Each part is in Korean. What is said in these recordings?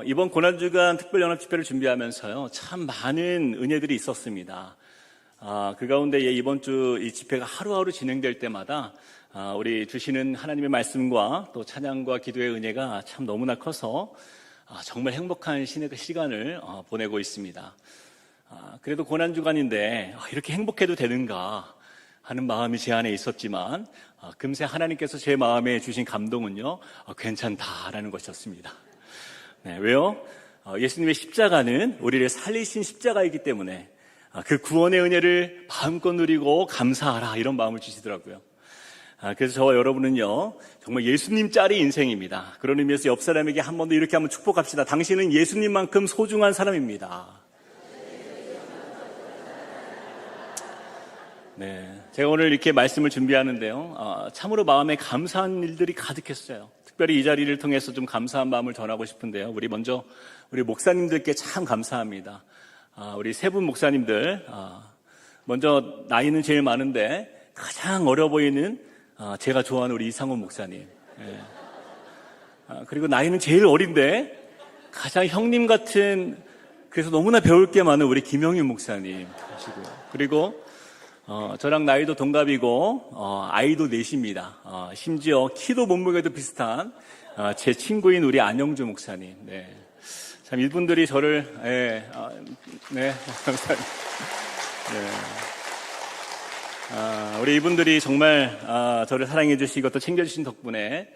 이번 고난주간 특별연합집회를 준비하면서요, 참 많은 은혜들이 있었습니다. 그 가운데 이번 주 이 집회가 하루하루 진행될 때마다 우리 주시는 하나님의 말씀과 또 찬양과 기도의 은혜가 참 너무나 커서 정말 행복한 시간을 보내고 있습니다. 그래도 고난주간인데 이렇게 행복해도 되는가 하는 마음이 제 안에 있었지만 금세 하나님께서 제 마음에 주신 감동은요, 괜찮다라는 것이었습니다. 네, 왜요? 예수님의 십자가는 우리를 살리신 십자가이기 때문에 그 구원의 은혜를 마음껏 누리고 감사하라, 이런 마음을 주시더라고요. 그래서 저와 여러분은요, 정말 예수님 짤이 인생입니다. 그런 의미에서 옆 사람에게 한 번 더 이렇게 한번 축복합시다. 당신은 예수님만큼 소중한 사람입니다. 네, 제가 오늘 이렇게 말씀을 준비하는데요, 참으로 마음에 감사한 일들이 가득했어요. 특별히 이 자리를 통해서 좀 감사한 마음을 전하고 싶은데요, 우리 목사님들께 참 감사합니다. 우리 세 분 목사님들, 먼저 나이는 제일 많은데 가장 어려 보이는 제가 좋아하는 우리 이상훈 목사님, 그리고 나이는 제일 어린데 가장 형님 같은, 그래서 너무나 배울 게 많은 우리 김영윤 목사님 하시고요. 그리고 저랑 나이도 동갑이고 아이도 넷입니다. 심지어 키도 몸무게도 비슷한 제 친구인 우리 안영주 목사님. 네, 참 이분들이 저를 감사합니다. 네. 우리 이분들이 정말 저를 사랑해 주시고 또 챙겨주신 덕분에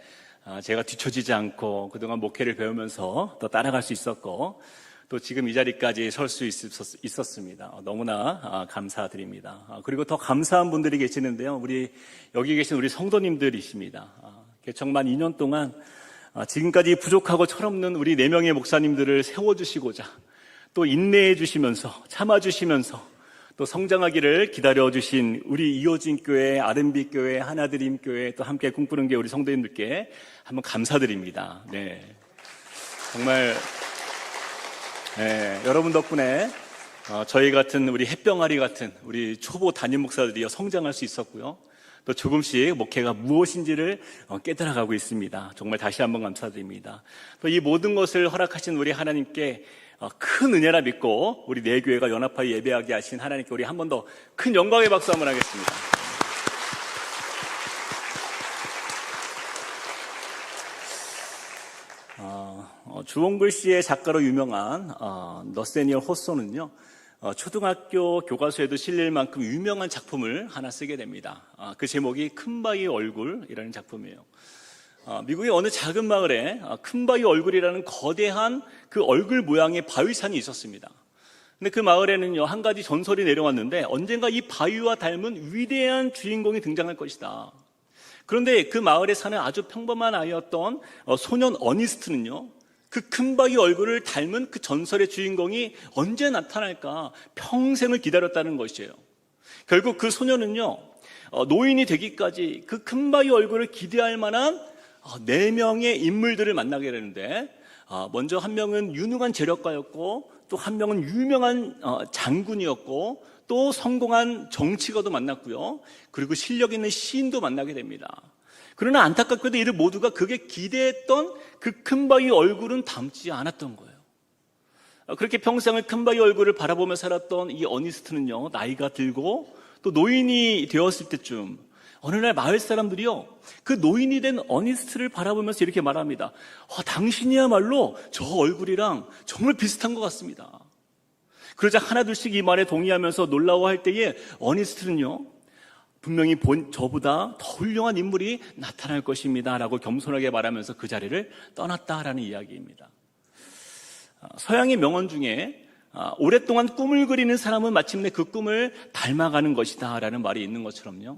제가 뒤처지지 않고 그동안 목회를 배우면서 또 따라갈 수 있었고, 또 지금 이 자리까지 설 수 있었습니다. 너무나 감사드립니다. 그리고 더 감사한 분들이 계시는데요, 여기 계신 우리 성도님들이십니다. 개척만 2년 동안 지금까지 부족하고 철없는 우리 4명의 목사님들을 세워주시고자 또 인내해 주시면서 참아주시면서 또 성장하기를 기다려주신 우리 이호진 교회, 아름빛 교회, 하나드림 교회, 또 함께 꿈꾸는 게 우리 성도님들께 한번 감사드립니다. 네, 정말 여러분 덕분에 저희 같은 우리 햇병아리 같은 우리 초보 담임 목사들이 성장할 수 있었고요, 또 조금씩 목회가 무엇인지를 깨달아가고 있습니다. 정말 다시 한번 감사드립니다. 또 이 모든 것을 허락하신 우리 하나님께 큰 은혜라 믿고 우리 네 교회가 연합하여 예배하게 하신 하나님께 우리 한 번 더 큰 영광의 박수 한번 하겠습니다. 주홍글 씨의 작가로 유명한 너세니얼 호소는요, 초등학교 교과서에도 실릴 만큼 유명한 작품을 하나 쓰게 됩니다. 그 제목이 큰바위 얼굴이라는 작품이에요. 미국의 어느 작은 마을에 큰바위 얼굴이라는 거대한 그 얼굴 모양의 바위산이 있었습니다. 근데 그 마을에는요, 한 가지 전설이 내려왔는데 언젠가 이 바위와 닮은 위대한 주인공이 등장할 것이다. 그런데 그 마을에 사는 아주 평범한 아이였던 소년 어니스트는요, 그 큰바위 얼굴을 닮은 그 전설의 주인공이 언제 나타날까 평생을 기다렸다는 것이에요. 결국 그 소년은요, 노인이 되기까지 그 큰바위 얼굴을 기대할 만한 4명의 인물들을 만나게 되는데, 먼저 한 명은 유능한 재력가였고, 또 한 명은 유명한 장군이었고, 또 성공한 정치가도 만났고요, 그리고 실력 있는 시인도 만나게 됩니다. 그러나 안타깝게도 이들 모두가 그게 기대했던 그 큰바위 얼굴은 닮지 않았던 거예요. 그렇게 평생을 큰바위 얼굴을 바라보며 살았던 이 어니스트는요, 나이가 들고 또 노인이 되었을 때쯤 어느 날 마을 사람들이요, 그 노인이 된 어니스트를 바라보면서 이렇게 말합니다. 당신이야말로 저 얼굴이랑 정말 비슷한 것 같습니다. 그러자 하나둘씩 이 말에 동의하면서 놀라워할 때에 어니스트는요, 분명히 저보다 더 훌륭한 인물이 나타날 것입니다 라고 겸손하게 말하면서 그 자리를 떠났다라는 이야기입니다. 서양의 명언 중에 오랫동안 꿈을 그리는 사람은 마침내 그 꿈을 닮아가는 것이다 라는 말이 있는 것처럼요,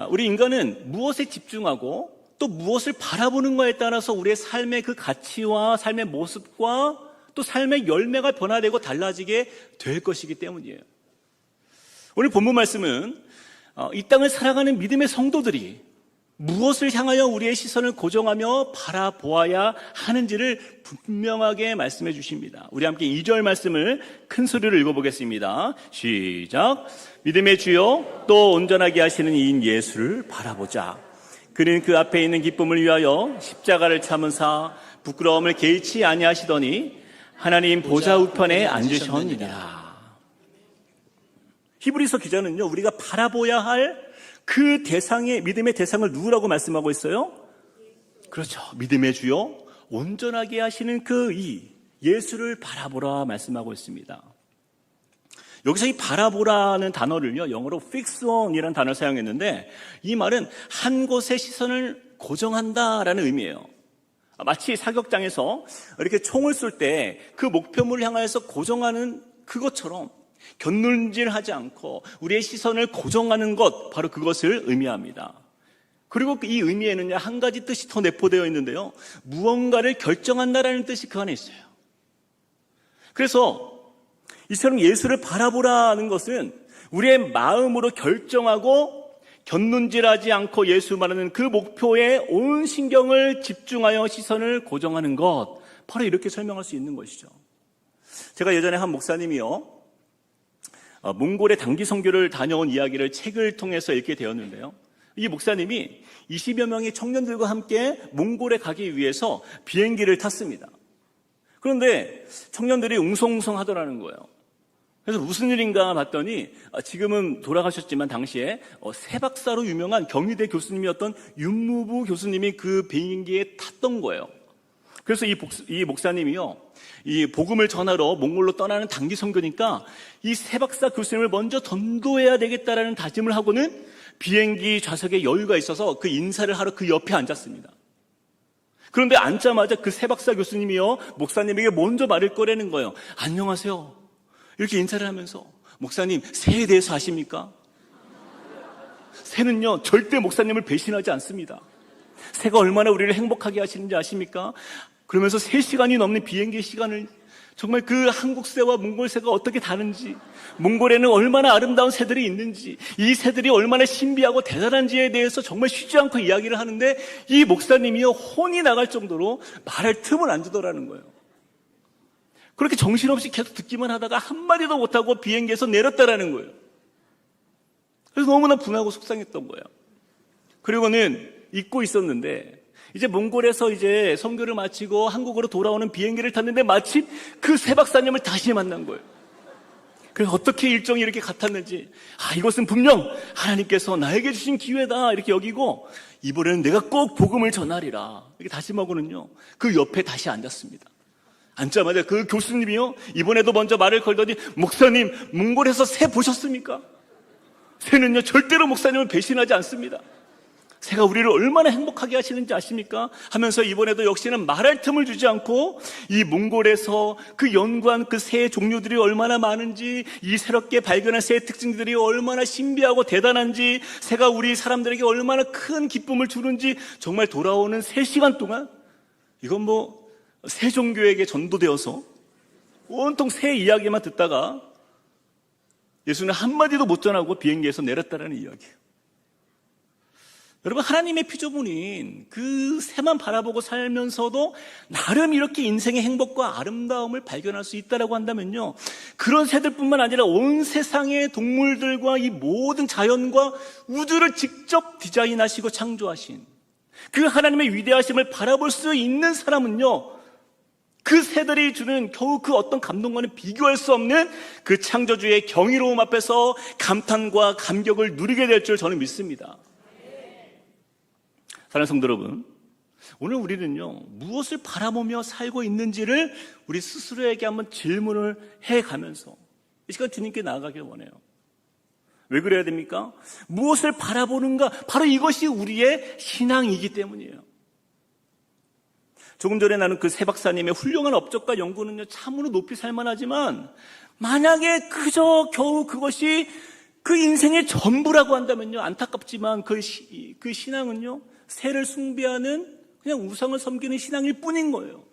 우리 인간은 무엇에 집중하고 또 무엇을 바라보는 거에 따라서 우리의 삶의 그 가치와 삶의 모습과 또 삶의 열매가 변화되고 달라지게 될 것이기 때문이에요. 오늘 본문 말씀은 이 땅을 살아가는 믿음의 성도들이 무엇을 향하여 우리의 시선을 고정하며 바라보아야 하는지를 분명하게 말씀해 주십니다. 우리 함께 2절 말씀을 큰 소리로 읽어보겠습니다. 시작. 믿음의 주여 또 온전하게 하시는 이인 예수를 바라보자. 그는 그 앞에 있는 기쁨을 위하여 십자가를 참으사 부끄러움을 개의치 아니하시더니 하나님 보좌 우편에 앉으셨느니라. 히브리서 기자는요, 우리가 바라보아야 할 그 대상의, 믿음의 대상을 누구라고 말씀하고 있어요? 그렇죠. 믿음의 주요 온전하게 하시는 그 예수를 바라보라 말씀하고 있습니다. 여기서 이 바라보라는 단어를요, 영어로 fix on이라는 단어를 사용했는데, 이 말은 한 곳에 시선을 고정한다라는 의미예요. 마치 사격장에서 이렇게 총을 쏠 때 그 목표물을 향하여서 고정하는 그것처럼 곁눈질하지 않고 우리의 시선을 고정하는 것, 바로 그것을 의미합니다. 그리고 이 의미에는 한 가지 뜻이 더 내포되어 있는데요, 무언가를 결정한다라는 뜻이 그 안에 있어요. 그래서 이처럼 예수를 바라보라는 것은 우리의 마음으로 결정하고 곁눈질하지 않고 예수 말하는 그 목표에 온 신경을 집중하여 시선을 고정하는 것, 바로 이렇게 설명할 수 있는 것이죠. 제가 예전에 한 목사님이요, 몽골의 단기 선교를 다녀온 이야기를 책을 통해서 읽게 되었는데요, 이 목사님이 20여 명의 청년들과 함께 몽골에 가기 위해서 비행기를 탔습니다. 그런데 청년들이 웅성웅성하더라는 거예요. 그래서 무슨 일인가 봤더니 지금은 돌아가셨지만 당시에 세박사로 유명한 경희대 교수님이었던 윤무부 교수님이 그 비행기에 탔던 거예요. 그래서 이 목사님이요, 이 복음을 전하러 몽골로 떠나는 단기 선교니까 이 세박사 교수님을 먼저 전도해야 되겠다라는 다짐을 하고는 비행기 좌석에 여유가 있어서 그 인사를 하러 그 옆에 앉았습니다. 그런데 앉자마자 그 세박사 교수님이요, 목사님에게 먼저 말을 꺼내는 거예요. 안녕하세요. 이렇게 인사를 하면서, 목사님, 새에 대해서 아십니까? 새는요, 절대 목사님을 배신하지 않습니다. 새가 얼마나 우리를 행복하게 하시는지 아십니까? 그러면서 3시간이 넘는 비행기 시간을 정말 그 한국 새와 몽골 새가 어떻게 다른지, 몽골에는 얼마나 아름다운 새들이 있는지, 이 새들이 얼마나 신비하고 대단한지에 대해서 정말 쉬지 않고 이야기를 하는데, 이 목사님이요, 혼이 나갈 정도로 말할 틈을 안 주더라는 거예요. 그렇게 정신없이 계속 듣기만 하다가 한마디도 못하고 비행기에서 내렸다라는 거예요. 그래서 너무나 분하고 속상했던 거예요. 그리고는 잊고 있었는데, 이제 몽골에서 이제 선교를 마치고 한국으로 돌아오는 비행기를 탔는데 마침 그 세박사님을 다시 만난 거예요. 그래서 어떻게 일정이 이렇게 같았는지, 이것은 분명 하나님께서 나에게 주신 기회다 이렇게 여기고, 이번에는 내가 꼭 복음을 전하리라 이렇게 다짐하고는요, 그 옆에 다시 앉았습니다. 앉자마자 그 교수님이요, 이번에도 먼저 말을 걸더니, 목사님, 몽골에서 새 보셨습니까? 새는요, 절대로 목사님을 배신하지 않습니다. 새가 우리를 얼마나 행복하게 하시는지 아십니까? 하면서 이번에도 역시는 말할 틈을 주지 않고 이 몽골에서 그 연구한 그 새의 종류들이 얼마나 많은지, 이 새롭게 발견한 새의 특징들이 얼마나 신비하고 대단한지, 새가 우리 사람들에게 얼마나 큰 기쁨을 주는지, 정말 돌아오는 3시간 동안 이건 새 종교에게 전도되어서 온통 새 이야기만 듣다가 예수는 한마디도 못 전하고 비행기에서 내렸다라는 이야기예요. 여러분, 하나님의 피조물인 그 새만 바라보고 살면서도 나름 이렇게 인생의 행복과 아름다움을 발견할 수 있다라고 한다면요, 그런 새들뿐만 아니라 온 세상의 동물들과 이 모든 자연과 우주를 직접 디자인하시고 창조하신 그 하나님의 위대하심을 바라볼 수 있는 사람은요, 그 새들이 주는 겨우 그 어떤 감동과는 비교할 수 없는 그 창조주의 경이로움 앞에서 감탄과 감격을 누리게 될 줄 저는 믿습니다. 사랑하는 성도 여러분, 오늘 우리는요, 무엇을 바라보며 살고 있는지를 우리 스스로에게 한번 질문을 해가면서 이 시간 주님께 나아가길 원해요. 왜 그래야 됩니까? 무엇을 바라보는가, 바로 이것이 우리의 신앙이기 때문이에요. 조금 전에 나는 그 새 박사님의 훌륭한 업적과 연구는요, 참으로 높이 살만하지만, 만약에 그저 겨우 그것이 그 인생의 전부라고 한다면요, 안타깝지만 그 신앙은요, 새를 숭배하는 그냥 우상을 섬기는 신앙일 뿐인 거예요.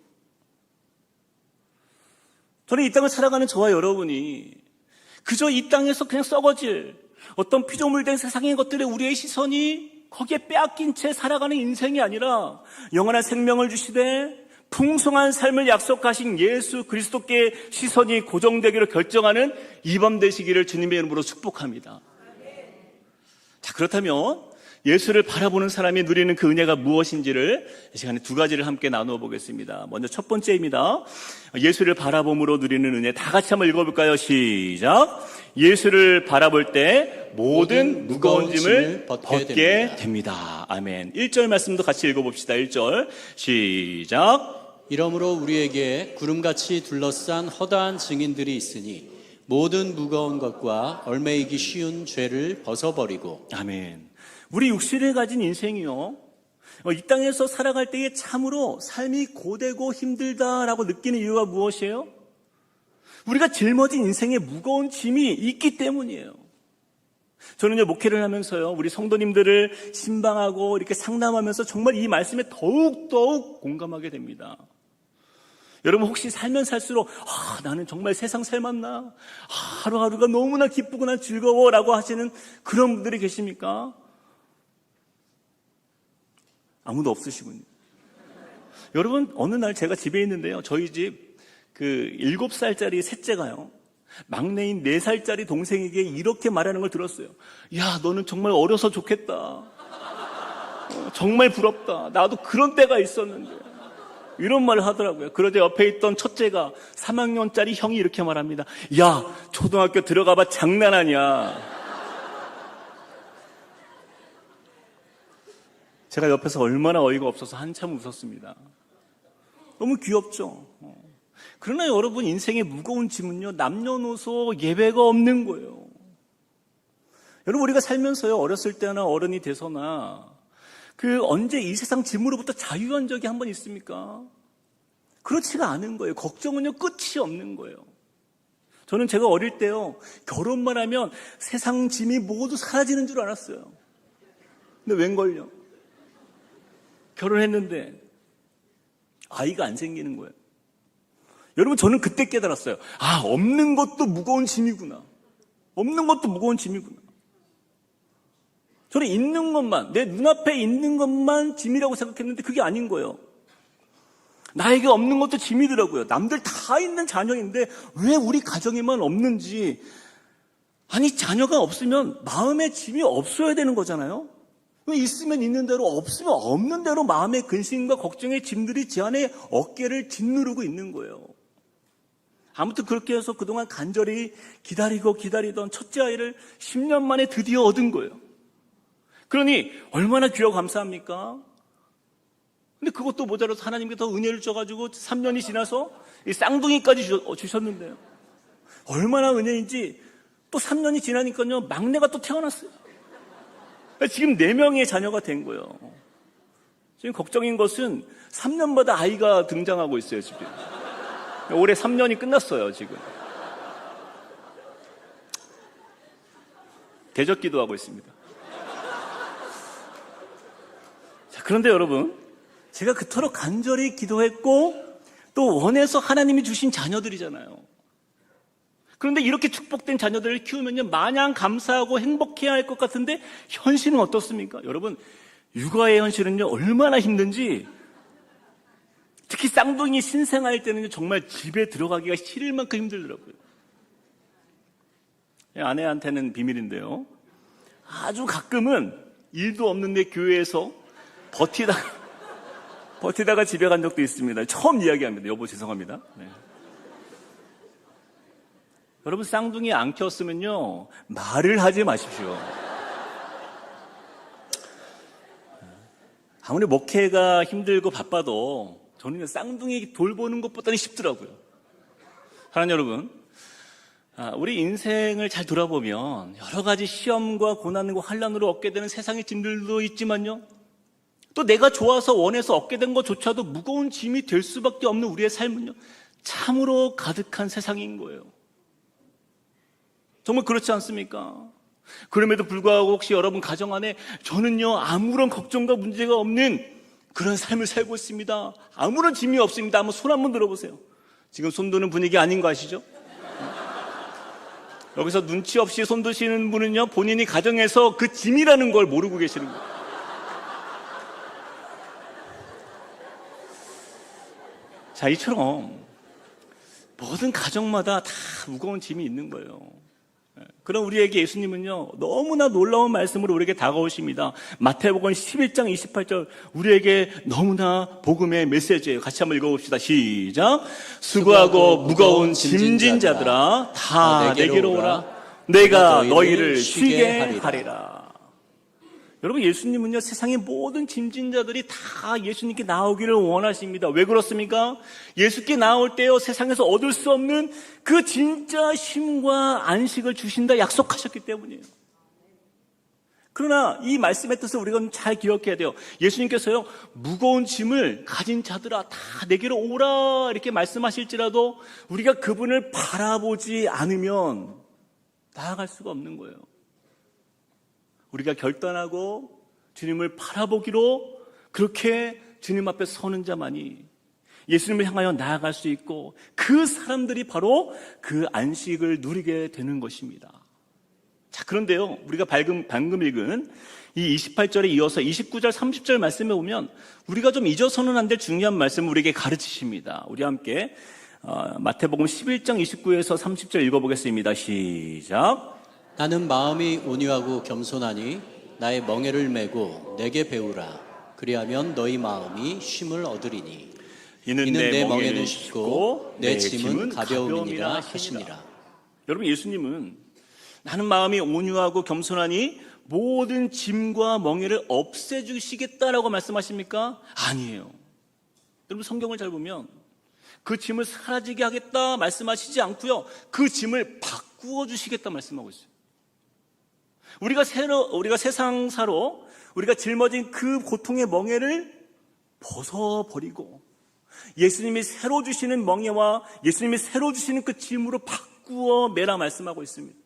저는 이 땅을 살아가는 저와 여러분이 그저 이 땅에서 그냥 썩어질 어떤 피조물된 세상의 것들에 우리의 시선이 거기에 빼앗긴 채 살아가는 인생이 아니라, 영원한 생명을 주시되 풍성한 삶을 약속하신 예수 그리스도께 시선이 고정되기를 결정하는 이밤 되시기를 주님의 이름으로 축복합니다. 자, 그렇다면 예수를 바라보는 사람이 누리는 그 은혜가 무엇인지를 이 시간에 두 가지를 함께 나누어 보겠습니다. 먼저 첫 번째입니다. 예수를 바라봄으로 누리는 은혜. 다 같이 한번 읽어볼까요? 시작. 예수를 바라볼 때 모든 무거운 짐을 벗게 됩니다. 아멘. 1절 말씀도 같이 읽어봅시다. 1절 시작. 이러므로 우리에게 구름같이 둘러싼 허다한 증인들이 있으니 모든 무거운 것과 얽매이기 쉬운 죄를 벗어버리고. 아멘. 우리 육신을 가진 인생이요, 이 땅에서 살아갈 때에 참으로 삶이 고되고 힘들다라고 느끼는 이유가 무엇이에요? 우리가 짊어진 인생에 무거운 짐이 있기 때문이에요. 저는요, 목회를 하면서요, 우리 성도님들을 신방하고 이렇게 상담하면서 정말 이 말씀에 더욱 공감하게 됩니다. 여러분 혹시 살면 살수록 나는 정말 세상 살맛나, 하루하루가 너무나 기쁘고 난 즐거워라고 하시는 그런 분들이 계십니까? 아무도 없으시군요. 여러분, 어느 날 제가 집에 있는데요, 저희 집 7살짜리 셋째가요, 막내인 4살짜리 동생에게 이렇게 말하는 걸 들었어요. 야, 너는 정말 어려서 좋겠다. 정말 부럽다. 나도 그런 때가 있었는데. 이런 말을 하더라고요. 그러자 옆에 있던 첫째가 3학년짜리 형이 이렇게 말합니다. 야, 초등학교 들어가봐 장난 아니야. 제가 옆에서 얼마나 어이가 없어서 한참 웃었습니다. 너무 귀엽죠? 그러나 여러분, 인생의 무거운 짐은요, 남녀노소 예외가 없는 거예요. 여러분, 우리가 살면서요, 어렸을 때나 어른이 돼서나 언제 이 세상 짐으로부터 자유한 적이 한 번 있습니까? 그렇지가 않은 거예요. 걱정은요, 끝이 없는 거예요. 저는 제가 어릴 때요, 결혼만 하면 세상 짐이 모두 사라지는 줄 알았어요. 근데 웬걸요? 결혼했는데 아이가 안 생기는 거예요. 여러분, 저는 그때 깨달았어요. 없는 것도 무거운 짐이구나. 없는 것도 무거운 짐이구나. 저는 있는 것만, 내 눈앞에 있는 것만 짐이라고 생각했는데 그게 아닌 거예요. 나에게 없는 것도 짐이더라고요. 남들 다 있는 자녀인데 왜 우리 가정에만 없는지. 아니, 자녀가 없으면 마음의 짐이 없어야 되는 거잖아요. 있으면 있는 대로, 없으면 없는 대로 마음의 근심과 걱정의 짐들이 제 안에 어깨를 짓누르고 있는 거예요. 아무튼 그렇게 해서 그동안 간절히 기다리던 첫째 아이를 10년 만에 드디어 얻은 거예요. 그러니 얼마나 귀하고 감사합니까? 근데 그것도 모자라서 하나님께 더 은혜를 줘가지고 3년이 지나서 이 쌍둥이까지 주셨는데요. 얼마나 은혜인지 또 3년이 지나니까요, 막내가 또 태어났어요. 지금 4명의 자녀가 된 거예요. 지금 걱정인 것은 3년마다 아이가 등장하고 있어요, 집에. 올해 3년이 끝났어요, 지금. 대적 기도하고 있습니다. 자, 그런데 여러분, 제가 그토록 간절히 기도했고 또 원해서 하나님이 주신 자녀들이잖아요. 그런데 이렇게 축복된 자녀들을 키우면요, 마냥 감사하고 행복해야 할 것 같은데 현실은 어떻습니까? 여러분, 육아의 현실은요, 얼마나 힘든지, 특히 쌍둥이 신생아일 때는 정말 집에 들어가기가 싫을 만큼 힘들더라고요. 아내한테는 비밀인데요, 아주 가끔은 일도 없는데 교회에서 버티다가 집에 간 적도 있습니다. 처음 이야기합니다. 여보, 죄송합니다. 네. 여러분, 쌍둥이 안 키웠으면요, 말을 하지 마십시오. 아무리 목회가 힘들고 바빠도 저는 쌍둥이 돌보는 것보다는 쉽더라고요. 사랑하는 여러분, 우리 인생을 잘 돌아보면 여러 가지 시험과 고난과 환난으로 얻게 되는 세상의 짐들도 있지만요, 또 내가 좋아서 원해서 얻게 된 것조차도 무거운 짐이 될 수밖에 없는 우리의 삶은요, 참으로 가득한 세상인 거예요. 정말 그렇지 않습니까? 그럼에도 불구하고 혹시 여러분 가정 안에 저는요, 아무런 걱정과 문제가 없는 그런 삶을 살고 있습니다, 아무런 짐이 없습니다, 한번 손 한번 들어보세요. 지금 손 드는 분위기 아닌 거 아시죠? 여기서 눈치 없이 손 드시는 분은요, 본인이 가정에서 그 짐이라는 걸 모르고 계시는 거예요. 자, 이처럼 모든 가정마다 다 무거운 짐이 있는 거예요. 그럼 우리에게 예수님은요, 너무나 놀라운 말씀으로 우리에게 다가오십니다. 마태복음 11장 28절, 우리에게 너무나 복음의 메시지예요. 같이 한번 읽어봅시다. 시작. 수고하고 무거운 짐진 자들아, 다 내게로 오라. 내가 너희를 쉬게 하리라. 여러분, 예수님은요, 세상의 모든 짐진 자들이 다 예수님께 나오기를 원하십니다. 왜 그렇습니까? 예수께 나올 때요, 세상에서 얻을 수 없는 그 진짜 쉼과 안식을 주신다 약속하셨기 때문이에요. 그러나 이 말씀의 뜻을 우리가 잘 기억해야 돼요. 예수님께서요, 무거운 짐을 가진 자들아 다 내게로 오라 이렇게 말씀하실지라도 우리가 그분을 바라보지 않으면 나아갈 수가 없는 거예요. 우리가 결단하고 주님을 바라보기로 그렇게 주님 앞에 서는 자만이 예수님을 향하여 나아갈 수 있고 그 사람들이 바로 그 안식을 누리게 되는 것입니다. 자, 그런데요, 우리가 방금 읽은 이 28절에 이어서 29절, 30절 말씀에 보면 우리가 좀 잊어서는 안 될 중요한 말씀을 우리에게 가르치십니다. 우리 함께 마태복음 11장 29에서 30절 읽어보겠습니다. 시작. 나는 마음이 온유하고 겸손하니 나의 멍에를 메고 내게 배우라. 그리하면 너희 마음이 쉼을 얻으리니 이는 내 멍에는 쉽고 내 짐은 가벼움이니라 하시니라. 여러분, 예수님은 나는 마음이 온유하고 겸손하니 모든 짐과 멍에를 없애주시겠다라고 말씀하십니까? 아니에요. 여러분, 성경을 잘 보면 그 짐을 사라지게 하겠다 말씀하시지 않고요, 그 짐을 바꾸어 주시겠다 말씀하고 있어요. 우리가 세상사로 우리가 짊어진 그 고통의 멍에를 벗어버리고 예수님이 새로 주시는 멍에와 예수님이 새로 주시는 그 짐으로 바꾸어 매라 말씀하고 있습니다.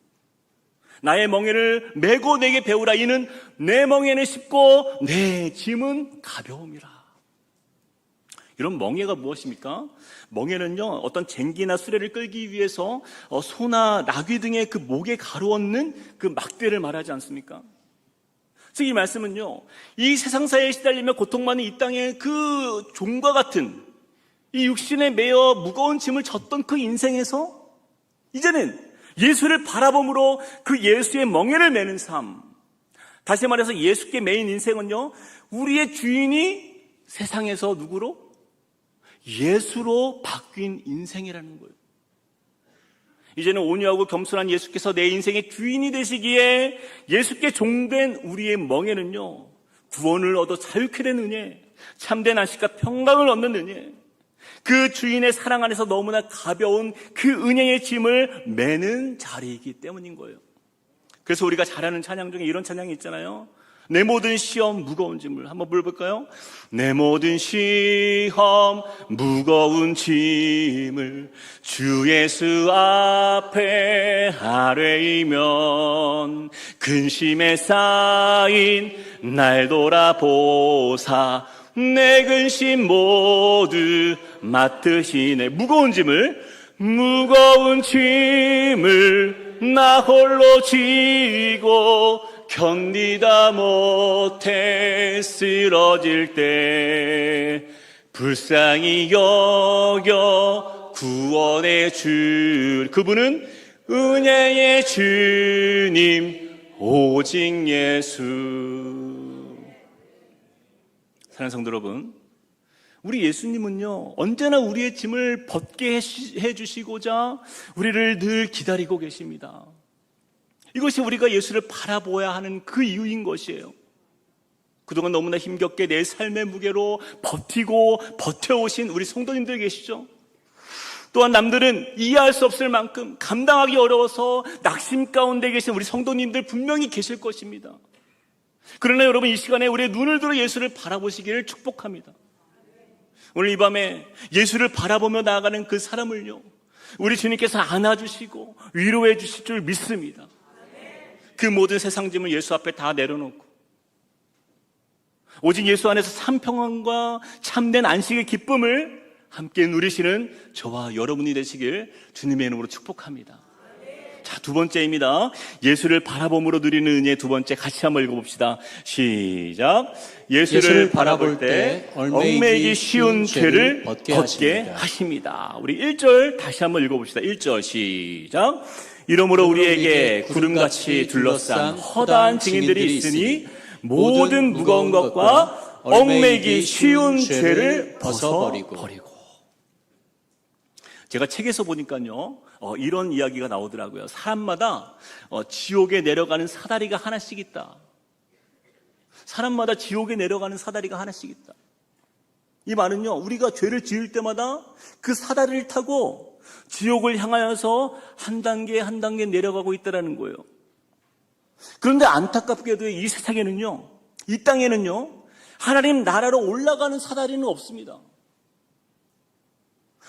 나의 멍에를 메고 내게 배우라. 이는 내 멍에는 쉽고 내 짐은 가벼움이라. 이런 멍에가 무엇입니까? 멍에는요, 어떤 쟁기나 수레를 끌기 위해서 소나 나귀 등의 그 목에 가루얹는 그 막대를 말하지 않습니까? 즉, 이 말씀은요, 이 세상사에 시달리며 고통받는 이 땅의 그 종과 같은 이 육신에 매여 무거운 짐을 졌던 그 인생에서 이제는 예수를 바라봄으로 그 예수의 멍에를 매는 삶, 다시 말해서 예수께 매인 인생은요, 우리의 주인이 세상에서 누구로? 예수로 바뀐 인생이라는 거예요. 이제는 온유하고 겸손한 예수께서 내 인생의 주인이 되시기에 예수께 종된 우리의 멍에는요, 구원을 얻어 자유케 된 은혜, 참된 안식과 평강을 얻는 은혜, 그 주인의 사랑 안에서 너무나 가벼운 그 은혜의 짐을 매는 자리이기 때문인 거예요. 그래서 우리가 잘하는 찬양 중에 이런 찬양이 있잖아요. 내 모든 시험 무거운 짐을 한번 불러볼까요? 내 모든 시험 무거운 짐을 주 예수 앞에 아뢰이면 근심에 쌓인 날 돌아보사 내 근심 모두 맡으시네. 무거운 짐을 나 홀로 지고 견디다 못해 쓰러질 때 불쌍히 여겨 구원의 주, 그분은 은혜의 주님 오직 예수. 사랑하는 성도 여러분, 우리 예수님은요, 언제나 우리의 짐을 벗게 해주시고자 우리를 늘 기다리고 계십니다. 이것이 우리가 예수를 바라보아야 하는 그 이유인 것이에요. 그동안 너무나 힘겹게 내 삶의 무게로 버텨오신 우리 성도님들 계시죠? 또한 남들은 이해할 수 없을 만큼 감당하기 어려워서 낙심 가운데 계신 우리 성도님들 분명히 계실 것입니다. 그러나 여러분, 이 시간에 우리의 눈을 들어 예수를 바라보시기를 축복합니다. 오늘 이 밤에 예수를 바라보며 나아가는 그 사람을요, 우리 주님께서 안아주시고 위로해 주실 줄 믿습니다. 그 모든 세상 짐을 예수 앞에 다 내려놓고 오직 예수 안에서 참 평안과 참된 안식의 기쁨을 함께 누리시는 저와 여러분이 되시길 주님의 이름으로 축복합니다. 자, 두 번째입니다. 예수를 바라봄으로 누리는 은혜 두 번째, 같이 한번 읽어봅시다. 시작. 예수를 바라볼 때 얽매이기 쉬운 죄를 벗게 하십니다. 우리 1절 다시 한번 읽어봅시다. 1절 시작. 이러므로 우리에게 구름같이 둘러싼 허다한 증인들이 있으니 모든 무거운 것과 얽매이기 쉬운 죄를 벗어버리고. 제가 책에서 보니까요, 이런 이야기가 나오더라고요. 사람마다 지옥에 내려가는 사다리가 하나씩 있다. 사람마다 지옥에 내려가는 사다리가 하나씩 있다. 이 말은요, 우리가 죄를 지을 때마다 그 사다리를 타고 지옥을 향하여서 한 단계 한 단계 내려가고 있다는 거예요. 그런데 안타깝게도 이 세상에는요, 이 땅에는요, 하나님 나라로 올라가는 사다리는 없습니다.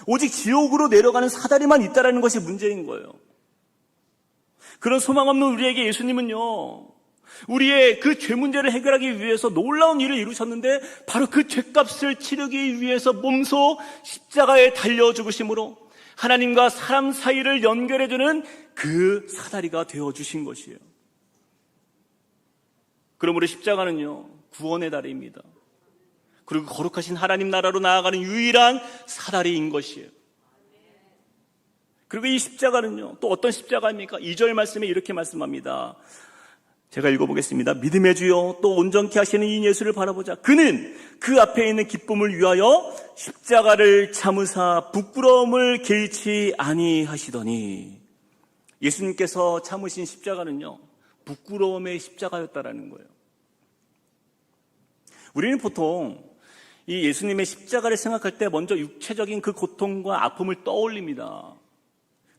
오직 지옥으로 내려가는 사다리만 있다는 것이 문제인 거예요. 그런 소망 없는 우리에게 예수님은요, 우리의 그 죄 문제를 해결하기 위해서 놀라운 일을 이루셨는데 바로 그 죄값을 치르기 위해서 몸소 십자가에 달려 죽으심으로 하나님과 사람 사이를 연결해주는 그 사다리가 되어주신 것이에요. 그러므로 십자가는요, 구원의 다리입니다. 그리고 거룩하신 하나님 나라로 나아가는 유일한 사다리인 것이에요. 그리고 이 십자가는요, 또 어떤 십자가입니까? 2절 말씀에 이렇게 말씀합니다. 제가 읽어보겠습니다. 믿음의 주여 또 온전케 하시는 이 예수를 바라보자. 그는 그 앞에 있는 기쁨을 위하여 십자가를 참으사 부끄러움을 개의치 아니하시더니. 예수님께서 참으신 십자가는요, 부끄러움의 십자가였다라는 거예요. 우리는 보통 이 예수님의 십자가를 생각할 때 먼저 육체적인 그 고통과 아픔을 떠올립니다.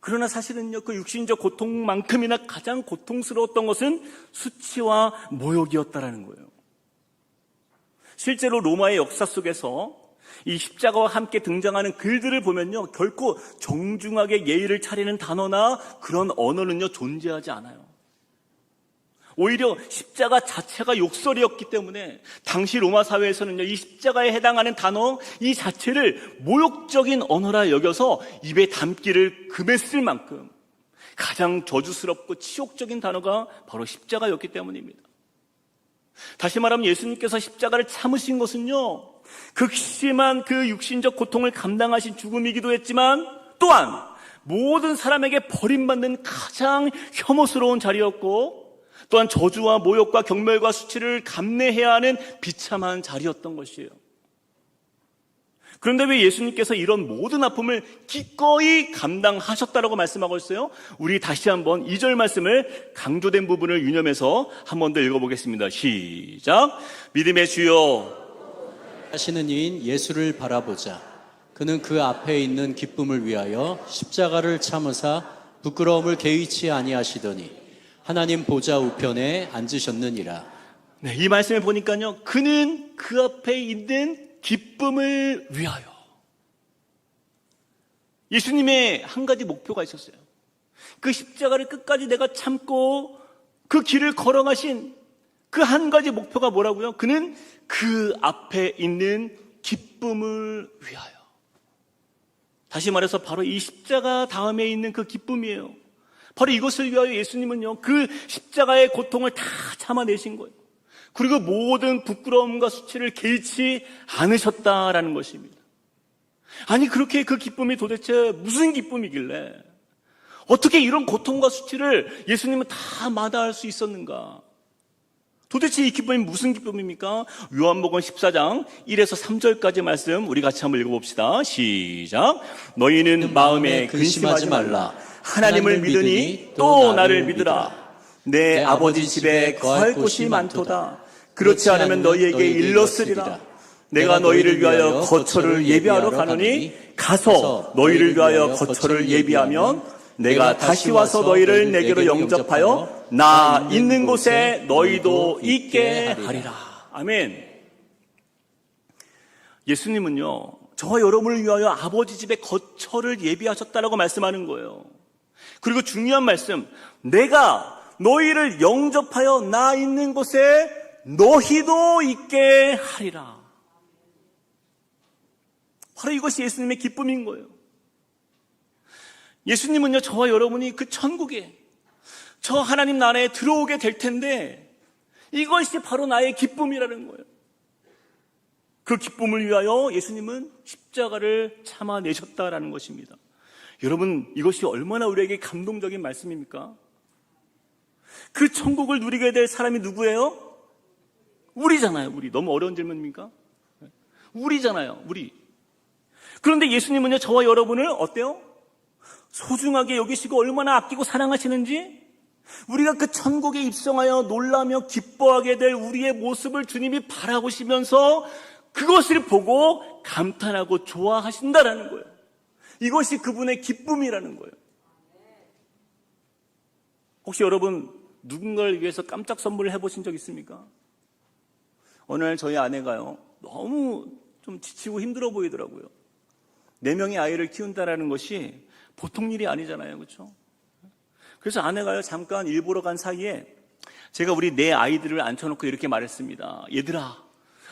그러나 사실은요, 그 육신적 고통만큼이나 가장 고통스러웠던 것은 수치와 모욕이었다라는 거예요. 실제로 로마의 역사 속에서 이 십자가와 함께 등장하는 글들을 보면요, 결코 정중하게 예의를 차리는 단어나 그런 언어는요, 존재하지 않아요. 오히려 십자가 자체가 욕설이었기 때문에 당시 로마 사회에서는요, 이 십자가에 해당하는 단어 이 자체를 모욕적인 언어라 여겨서 입에 담기를 금했을 만큼 가장 저주스럽고 치욕적인 단어가 바로 십자가였기 때문입니다. 다시 말하면 예수님께서 십자가를 참으신 것은요, 극심한 그 육신적 고통을 감당하신 죽음이기도 했지만 또한 모든 사람에게 버림받는 가장 혐오스러운 자리였고 또한 저주와 모욕과 경멸과 수치를 감내해야 하는 비참한 자리였던 것이에요. 그런데 왜 예수님께서 이런 모든 아픔을 기꺼이 감당하셨다라고 말씀하고 있어요? 우리 다시 한번 2절 말씀을 강조된 부분을 유념해서 한 번 더 읽어보겠습니다. 시작. 믿음의 주여 하시는 이인 예수를 바라보자. 그는 그 앞에 있는 기쁨을 위하여 십자가를 참으사 부끄러움을 개의치 아니하시더니 하나님 보좌 우편에 앉으셨느니라. 네, 이 말씀을 보니까요, 그는 그 앞에 있는 기쁨을 위하여. 예수님의 한 가지 목표가 있었어요. 그 십자가를 끝까지 내가 참고 그 길을 걸어가신 그 한 가지 목표가 뭐라고요? 그는 그 앞에 있는 기쁨을 위하여. 다시 말해서 바로 이 십자가 다음에 있는 그 기쁨이에요. 바로 이것을 위하여 예수님은요, 그 십자가의 고통을 다 참아내신 거예요. 그리고 모든 부끄러움과 수치를 개의치 않으셨다라는 것입니다. 아니, 그렇게 그 기쁨이 도대체 무슨 기쁨이길래 어떻게 이런 고통과 수치를 예수님은 다 마다할 수 있었는가? 도대체 이 기쁨이 무슨 기쁨입니까? 요한복음 14장 1에서 3절까지 말씀 우리 같이 한번 읽어봅시다. 시작. 너희는 마음에 근심하지 말라. 하나님을 믿으니 또 나를 믿으라. 내 아버지 집에 거할 곳이 많도다. 그렇지 않으면 너희에게 일렀으리라. 내가 너희를 위하여 거처를 예비하러 가노니 가서 너희를 위하여 거처를 예비하면 내가 다시 와서 너희를 내게로 영접하여 나 있는 곳에 너희도 있게 하리라. 아멘. 예수님은요, 저와 여러분을 위하여 아버지 집에 거처를 예비하셨다라고 말씀하는 거예요. 그리고 중요한 말씀, 내가 너희를 영접하여 나 있는 곳에 너희도 있게 하리라. 바로 이것이 예수님의 기쁨인 거예요. 예수님은요, 저와 여러분이 그 천국에, 저 하나님 나라에 들어오게 될 텐데 이것이 바로 나의 기쁨이라는 거예요. 그 기쁨을 위하여 예수님은 십자가를 참아내셨다라는 것입니다. 여러분, 이것이 얼마나 우리에게 감동적인 말씀입니까? 그 천국을 누리게 될 사람이 누구예요? 우리잖아요, 우리. 너무 어려운 질문입니까? 우리잖아요, 우리. 그런데 예수님은요, 저와 여러분을 어때요? 소중하게 여기시고 얼마나 아끼고 사랑하시는지, 우리가 그 천국에 입성하여 놀라며 기뻐하게 될 우리의 모습을 주님이 바라보시면서 그것을 보고 감탄하고 좋아하신다라는 거예요. 이것이 그분의 기쁨이라는 거예요. 혹시 여러분 누군가를 위해서 깜짝 선물을 해보신 적 있습니까? 어느 날 저희 아내가요, 너무 좀 지치고 힘들어 보이더라고요. 4명의 아이를 키운다라는 것이 보통 일이 아니잖아요, 그렇죠? 그래서 아내가요, 잠깐 일 보러 간 사이에 제가 우리 4 아이들을 앉혀놓고 이렇게 말했습니다. 얘들아,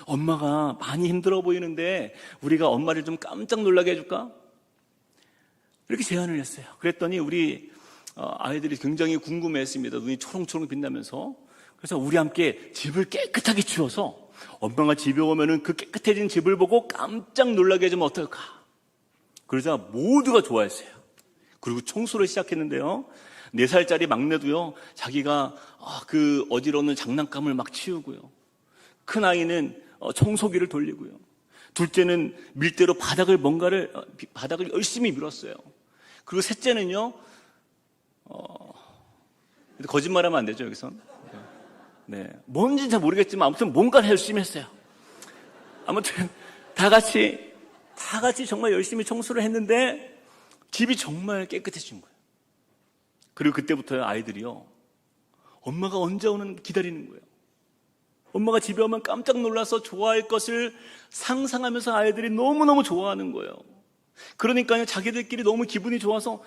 엄마가 많이 힘들어 보이는데 우리가 엄마를 좀 깜짝 놀라게 해줄까? 이렇게 제안을 했어요. 그랬더니 우리 아이들이 굉장히 궁금해했습니다. 눈이 초롱초롱 빛나면서. 그래서 우리 함께 집을 깨끗하게 치워서 엄마가 집에 오면은 그 깨끗해진 집을 보고 깜짝 놀라게 해주면 어떨까? 그러자 모두가 좋아했어요. 그리고 청소를 시작했는데요. 4살짜리 막내도요, 자기가 그 어지러운 장난감을 막 치우고요. 큰 아이는 청소기를 돌리고요. 둘째는 밀대로 바닥을 열심히 밀었어요. 그리고 셋째는요, 거짓말하면 안 되죠, 여기선. 네. 뭔지는 잘 모르겠지만 아무튼 뭔가를 열심히 했어요. 아무튼 다 같이 정말 열심히 청소를 했는데 집이 정말 깨끗해진 거예요. 그리고 그때부터 아이들이요, 엄마가 언제 오는 기다리는 거예요. 엄마가 집에 오면 깜짝 놀라서 좋아할 것을 상상하면서 아이들이 너무너무 좋아하는 거예요. 그러니까요, 자기들끼리 너무 기분이 좋아서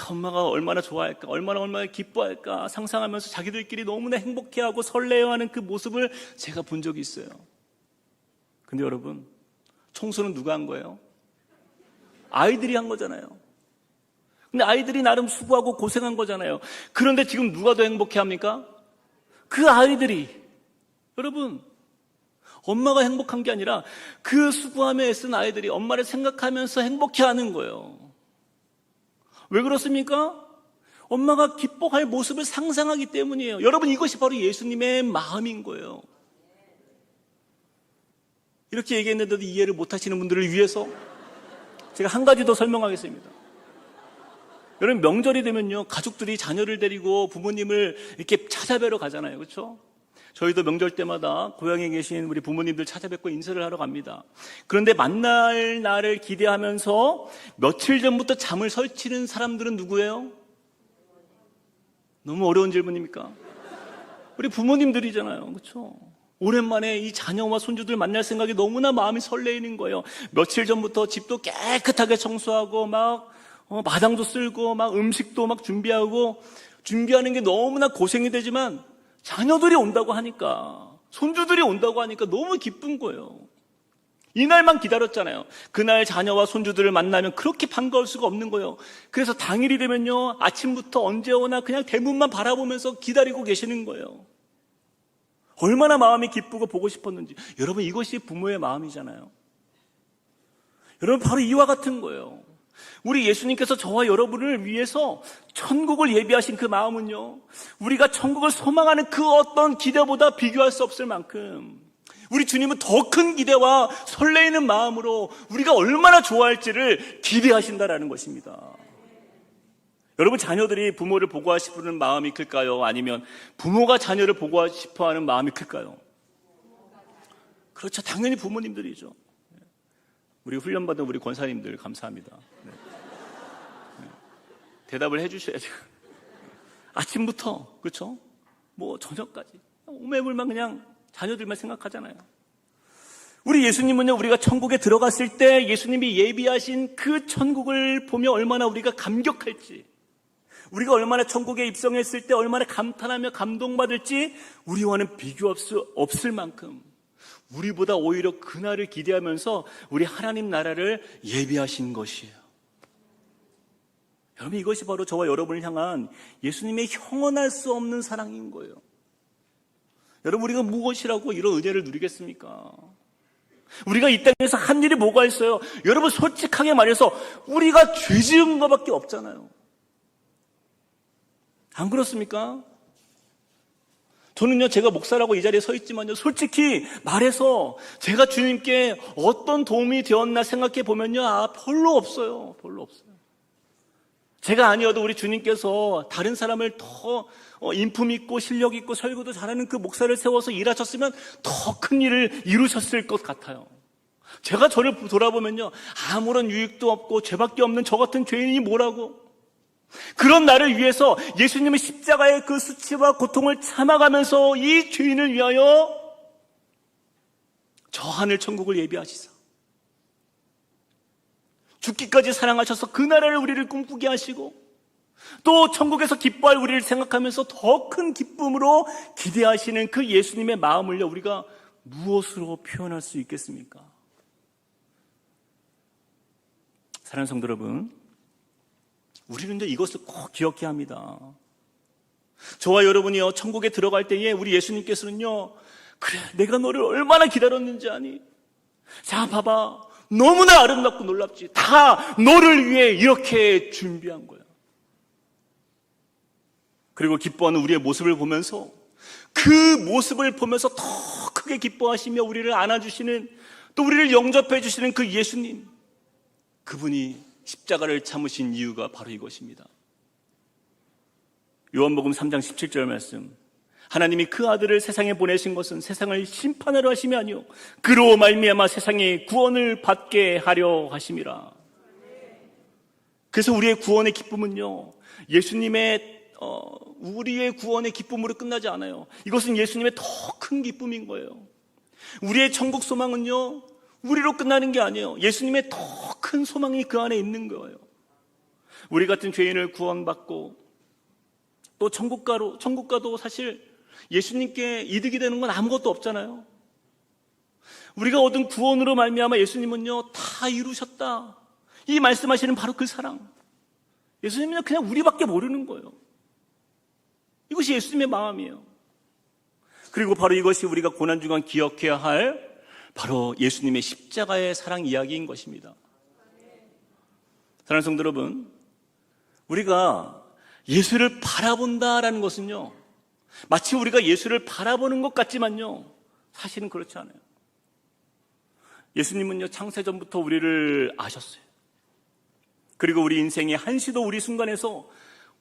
엄마가 얼마나 좋아할까, 얼마나 기뻐할까 상상하면서 자기들끼리 너무나 행복해하고 설레어하는 그 모습을 제가 본 적이 있어요. 근데 여러분, 청소는 누가 한 거예요? 아이들이 한 거잖아요. 근데 아이들이 나름 수고하고 고생한 거잖아요. 그런데 지금 누가 더 행복해합니까? 그 아이들이. 여러분, 엄마가 행복한 게 아니라 그 수고하며 애쓴 아이들이 엄마를 생각하면서 행복해하는 거예요. 왜 그렇습니까? 엄마가 기뻐할 모습을 상상하기 때문이에요. 여러분, 이것이 바로 예수님의 마음인 거예요. 이렇게 얘기했는데도 이해를 못하시는 분들을 위해서 제가 한 가지 더 설명하겠습니다. 여러분, 명절이 되면요, 가족들이 자녀를 데리고 부모님을 이렇게 찾아뵈러 가잖아요, 그렇죠? 저희도 명절 때마다 고향에 계신 우리 부모님들 찾아뵙고 인사를 하러 갑니다. 그런데 만날 날을 기대하면서 며칠 전부터 잠을 설치는 사람들은 누구예요? 너무 어려운 질문입니까? 우리 부모님들이잖아요, 그렇죠? 오랜만에 이 자녀와 손주들 만날 생각이 너무나 마음이 설레이는 거예요. 며칠 전부터 집도 깨끗하게 청소하고 막 마당도 쓸고 막 음식도 막 준비하는 게 너무나 고생이 되지만 자녀들이 온다고 하니까, 손주들이 온다고 하니까 너무 기쁜 거예요. 이날만 기다렸잖아요. 그날 자녀와 손주들을 만나면 그렇게 반가울 수가 없는 거예요. 그래서 당일이 되면요, 아침부터 언제 오나 그냥 대문만 바라보면서 기다리고 계시는 거예요. 얼마나 마음이 기쁘고 보고 싶었는지. 여러분, 이것이 부모의 마음이잖아요. 여러분, 바로 이와 같은 거예요. 우리 예수님께서 저와 여러분을 위해서 천국을 예비하신 그 마음은요, 우리가 천국을 소망하는 그 어떤 기대보다 비교할 수 없을 만큼 우리 주님은 더 큰 기대와 설레이는 마음으로 우리가 얼마나 좋아할지를 기대하신다라는 것입니다. 여러분, 자녀들이 부모를 보고 싶은 마음이 클까요? 아니면 부모가 자녀를 보고 싶어하는 마음이 클까요? 그렇죠, 당연히 부모님들이죠. 우리 훈련받은 우리 권사님들 감사합니다. 네. 대답을 해주셔야죠. 아침부터, 그렇죠? 뭐 저녁까지 오매불만 그냥 자녀들만 생각하잖아요. 우리 예수님은요, 우리가 천국에 들어갔을 때 예수님이 예비하신 그 천국을 보며 얼마나 우리가 감격할지, 우리가 얼마나 천국에 입성했을 때 얼마나 감탄하며 감동받을지 우리와는 비교할 수 없을 만큼 우리보다 오히려 그날을 기대하면서 우리 하나님 나라를 예비하신 것이에요. 여러분, 이것이 바로 저와 여러분을 향한 예수님의 형언할 수 없는 사랑인 거예요. 여러분, 우리가 무엇이라고 이런 은혜를 누리겠습니까? 우리가 이 땅에서 한 일이 뭐가 있어요? 여러분 솔직하게 말해서 우리가 죄 지은 것밖에 없잖아요. 안 그렇습니까? 저는요, 제가 목사라고 이 자리에 서 있지만요, 솔직히 말해서 제가 주님께 어떤 도움이 되었나 생각해 보면요, 별로 없어요. 별로 없어요. 제가 아니어도 우리 주님께서 다른 사람을 더 인품 있고 실력 있고 설교도 잘하는 그 목사를 세워서 일하셨으면 더 큰 일을 이루셨을 것 같아요. 제가 저를 돌아보면요, 아무런 유익도 없고 죄밖에 없는 저 같은 죄인이 뭐라고, 그런 나를 위해서 예수님의 십자가의 그 수치와 고통을 참아가면서 이 죄인을 위하여 저 하늘 천국을 예비하시사 죽기까지 사랑하셔서 그 나라를 우리를 꿈꾸게 하시고 또 천국에서 기뻐할 우리를 생각하면서 더 큰 기쁨으로 기대하시는 그 예수님의 마음을요, 우리가 무엇으로 표현할 수 있겠습니까? 사랑하는 성도 여러분, 우리는 이것을 꼭 기억해야 합니다. 저와 여러분이요, 천국에 들어갈 때에 우리 예수님께서는요, 그래, 내가 너를 얼마나 기다렸는지 아니? 자, 봐봐. 너무나 아름답고 놀랍지. 다 너를 위해 이렇게 준비한 거야. 그리고 기뻐하는 우리의 모습을 보면서 그 모습을 보면서 더 크게 기뻐하시며 우리를 안아주시는, 또 우리를 영접해 주시는 그 예수님, 그분이 십자가를 참으신 이유가 바로 이것입니다. 요한복음 3장 17절 말씀, 하나님이 그 아들을 세상에 보내신 것은 세상을 심판하려 하심이 아니요 그로 말미암아 세상의 구원을 받게 하려 하심이라. 그래서 우리의 구원의 기쁨은요, 예수님의 우리의 구원의 기쁨으로 끝나지 않아요. 이것은 예수님의 더 큰 기쁨인 거예요. 우리의 천국 소망은요, 우리로 끝나는 게 아니에요. 예수님의 더 큰 소망이 그 안에 있는 거예요. 우리 같은 죄인을 구원받고 또 천국가도 사실 예수님께 이득이 되는 건 아무것도 없잖아요. 우리가 얻은 구원으로 말미암아 예수님은요, 다 이루셨다, 이 말씀하시는 바로 그 사랑, 예수님은 그냥 우리밖에 모르는 거예요. 이것이 예수님의 마음이에요. 그리고 바로 이것이 우리가 고난중간 기억해야 할 바로 예수님의 십자가의 사랑 이야기인 것입니다. 사랑하는 성도 여러분, 우리가 예수를 바라본다라는 것은요, 마치 우리가 예수를 바라보는 것 같지만요, 사실은 그렇지 않아요. 예수님은요, 창세전부터 우리를 아셨어요. 그리고 우리 인생의 한시도 우리 순간에서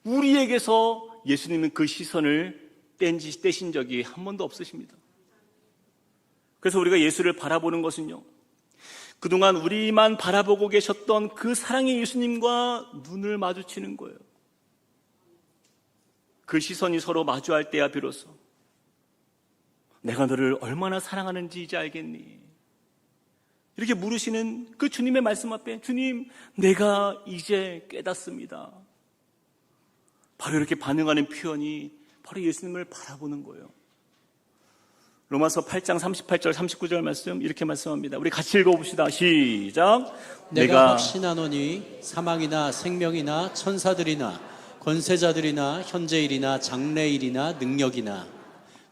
우리에게서 예수님은 그 시선을 떼신 적이 한 번도 없으십니다. 그래서 우리가 예수를 바라보는 것은요, 그동안 우리만 바라보고 계셨던 그 사랑의 예수님과 눈을 마주치는 거예요. 그 시선이 서로 마주할 때야 비로소 내가 너를 얼마나 사랑하는지 이제 알겠니? 이렇게 물으시는 그 주님의 말씀 앞에, 주님, 내가 이제 깨닫습니다, 바로 이렇게 반응하는 표현이 바로 예수님을 바라보는 거예요. 로마서 8장 38절 39절 말씀 이렇게 말씀합니다. 우리 같이 읽어봅시다. 시작. 내가 확신하노니 사망이나 생명이나 천사들이나 권세자들이나 현재일이나 장래일이나 능력이나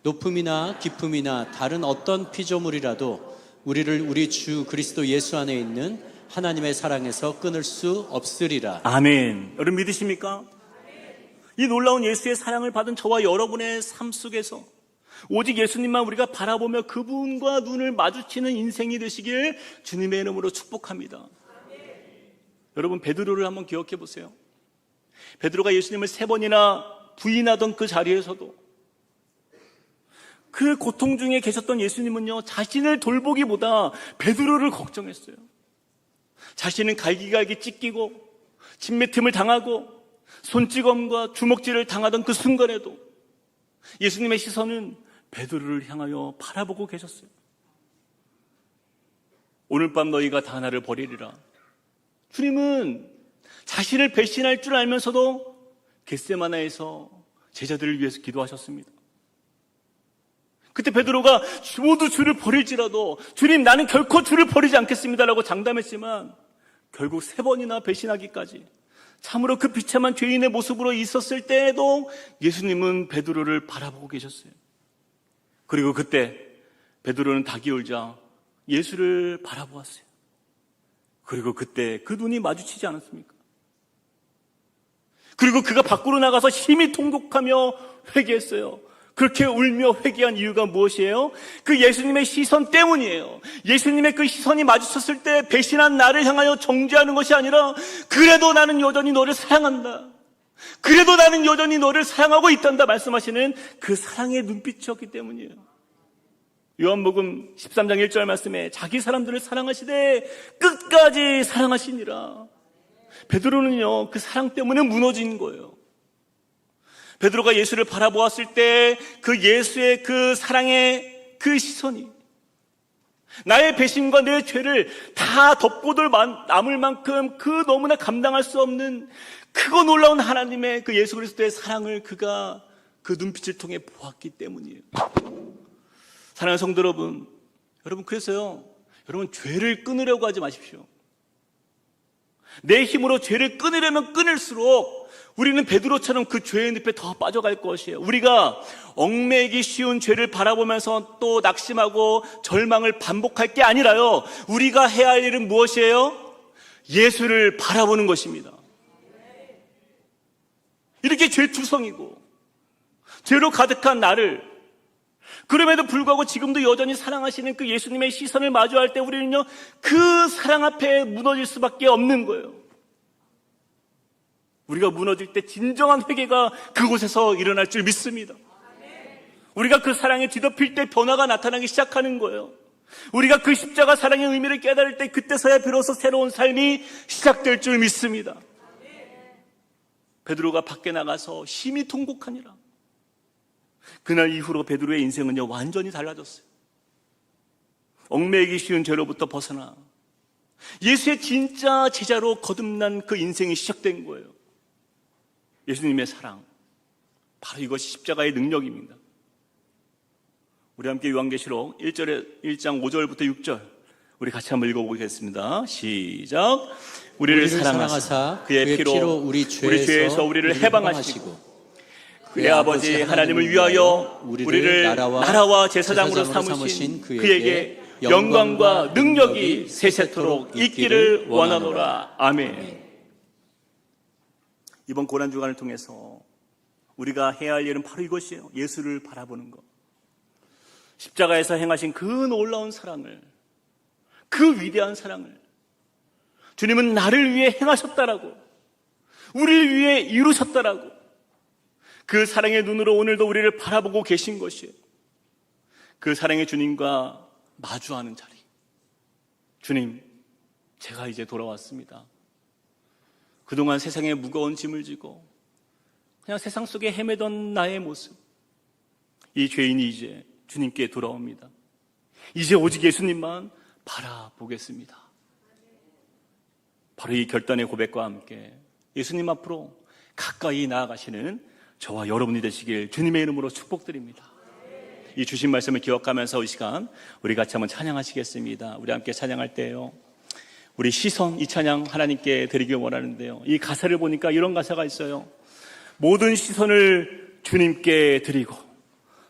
높음이나 깊음이나 다른 어떤 피조물이라도 우리를 우리 주 그리스도 예수 안에 있는 하나님의 사랑에서 끊을 수 없으리라. 아멘. 여러분 믿으십니까? 이 놀라운 예수의 사랑을 받은 저와 여러분의 삶 속에서 오직 예수님만 우리가 바라보며 그분과 눈을 마주치는 인생이 되시길 주님의 이름으로 축복합니다. 여러분, 베드로를 한번 기억해 보세요. 베드로가 예수님을 3번이나 부인하던 그 자리에서도 그 고통 중에 계셨던 예수님은요, 자신을 돌보기보다 베드로를 걱정했어요. 자신은 갈기갈기 찢기고 침뱉음을 당하고 손찌검과 주먹질을 당하던 그 순간에도 예수님의 시선은 베드로를 향하여 바라보고 계셨어요. 오늘 밤 너희가 다 나를 버리리라. 주님은 자신을 배신할 줄 알면서도 겟세마나에서 제자들을 위해서 기도하셨습니다. 그때 베드로가 모두 주를 버릴지라도 주님, 나는 결코 주를 버리지 않겠습니다라고 장담했지만 결국 3번이나 배신하기까지 참으로 그 비참한 죄인의 모습으로 있었을 때에도 예수님은 베드로를 바라보고 계셨어요. 그리고 그때 베드로는 닭이 울자 예수를 바라보았어요. 그리고 그때 그 눈이 마주치지 않았습니까? 그리고 그가 밖으로 나가서 심히 통곡하며 회개했어요. 그렇게 울며 회개한 이유가 무엇이에요? 그 예수님의 시선 때문이에요. 예수님의 그 시선이 마주쳤을 때 배신한 나를 향하여 정죄하는 것이 아니라 그래도 나는 여전히 너를 사랑한다. 그래도 나는 여전히 너를 사랑하고 있단다 말씀하시는 그 사랑의 눈빛이었기 때문이에요. 요한복음 13장 1절 말씀에 자기 사람들을 사랑하시되 끝까지 사랑하시니라. 베드로는요, 그 사랑 때문에 무너진 거예요. 베드로가 예수를 바라보았을 때 그 예수의 그 사랑의 그 시선이 나의 배신과 내 죄를 다 덮고들 남을 만큼 그 너무나 감당할 수 없는 크고 놀라운 하나님의 그 예수 그리스도의 사랑을 그가 그 눈빛을 통해 보았기 때문이에요. 사랑하는 성도 여러분, 그래서요, 여러분 죄를 끊으려고 하지 마십시오. 내 힘으로 죄를 끊으려면 끊을수록 우리는 베드로처럼 그 죄의 늪에 더 빠져갈 것이에요. 우리가 얽매이기 쉬운 죄를 바라보면서 또 낙심하고 절망을 반복할 게 아니라요, 우리가 해야 할 일은 무엇이에요? 예수를 바라보는 것입니다. 이렇게 죄투성이고 죄로 가득한 나를, 그럼에도 불구하고 지금도 여전히 사랑하시는 그 예수님의 시선을 마주할 때 우리는요, 그 사랑 앞에 무너질 수밖에 없는 거예요. 우리가 무너질 때 진정한 회개가 그곳에서 일어날 줄 믿습니다. 우리가 그 사랑에 뒤덮일 때 변화가 나타나기 시작하는 거예요. 우리가 그 십자가 사랑의 의미를 깨달을 때 그때서야 비로소 새로운 삶이 시작될 줄 믿습니다. 베드로가 밖에 나가서 심히 통곡하니라. 그날 이후로 베드로의 인생은요, 완전히 달라졌어요. 얽매이기 쉬운 죄로부터 벗어나 예수의 진짜 제자로 거듭난 그 인생이 시작된 거예요. 예수님의 사랑, 바로 이것이 십자가의 능력입니다. 우리 함께 요한계시록 1장 5절부터 6절 우리 같이 한번 읽어보겠습니다. 시작. 우리를 사랑하사 그의 피로 우리 죄에서 우리를 해방하시고 그의 아버지 하나님을 위하여 우리를 나라와 제사장으로 삼으신 그에게 영광과 능력이 세세토록 있기를 원하노라. 아멘. 이번 고난주간을 통해서 우리가 해야 할 일은 바로 이것이에요. 예수를 바라보는 것. 십자가에서 행하신 그 놀라운 사랑을, 그 위대한 사랑을 주님은 나를 위해 행하셨다라고, 우리를 위해 이루셨다라고, 그 사랑의 눈으로 오늘도 우리를 바라보고 계신 것이에요. 그 사랑의 주님과 마주하는 자리. 주님, 제가 이제 돌아왔습니다. 그동안 세상에 무거운 짐을 지고 그냥 세상 속에 헤매던 나의 모습, 이 죄인이 이제 주님께 돌아옵니다. 이제 오직 예수님만 바라보겠습니다. 바로 이 결단의 고백과 함께 예수님 앞으로 가까이 나아가시는 저와 여러분이 되시길 주님의 이름으로 축복드립니다. 이 주신 말씀을 기억하면서 이 시간 우리 같이 한번 찬양하시겠습니다. 우리 함께 찬양할 때요, 우리 시선, 이 찬양 하나님께 드리길 원하는데요, 이 가사를 보니까 이런 가사가 있어요. 모든 시선을 주님께 드리고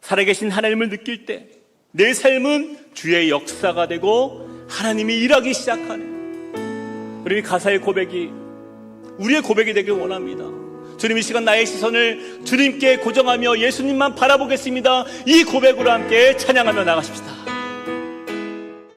살아계신 하나님을 느낄 때 내 삶은 주의 역사가 되고 하나님이 일하기 시작하는, 우리 가사의 고백이 우리의 고백이 되길 원합니다. 주님, 이 시간 나의 시선을 주님께 고정하며 예수님만 바라보겠습니다. 이 고백으로 함께 찬양하며 나가십시다.